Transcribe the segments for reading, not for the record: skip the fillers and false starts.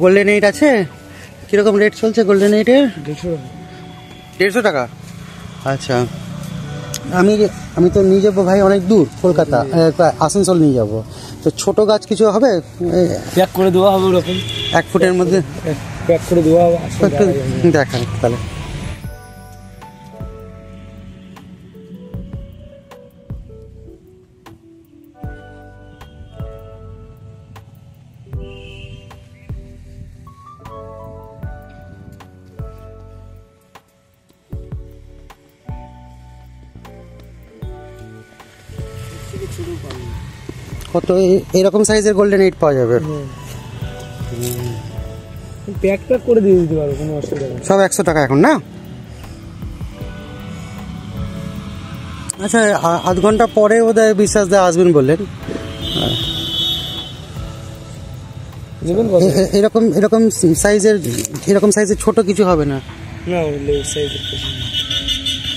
Golden 8 আছে, কিরকম rate চলছে গোল্ডেন 8-এর? 150 টাকা। আচ্ছা, আমি তো নিয়ে যাবো ভাই অনেক দূর, কলকাতা আসানসোল নিয়ে যাবো, তো ছোট গাছ কিছু হবে? প্যাক করে দেওয়া হবে ওরকম 1 ফুটের মধ্যে প্যাক করে দেওয়া হবে। দেখান তাহলে। কত এরকম সাইজের গোল্ডেন 8 পাওয়া যাবে? প্যাক করে দিয়ে দিতে পারবো, কোনো অসুবিধা নেই। সব 100 টাকা এখন না? আচ্ছা, আধ ঘন্টা পরে বোধহয় বিশ্বাস দা আসবেন বললেন। এরকম সাইজের ছোট কিছু হবে না?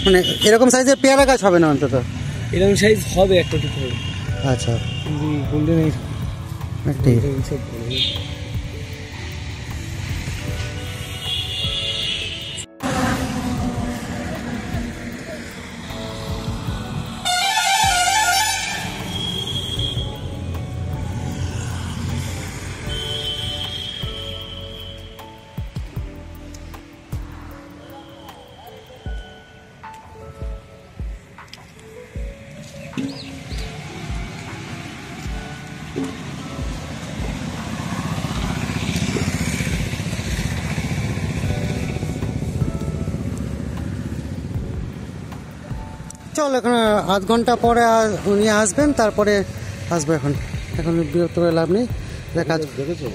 মানে এরকম সাইজের পেয়ারা গাছ হবে না অন্তত? এরকম সাইজ হবে একটা কিছু। আচ্ছা, গোল্ডেন একটাই। চল, এখন আধ ঘন্টা পরে উনি আসবেন, তারপরে আসবো। এখন বিরক্ত করে লাভ নেই, কাজ দেখেছো।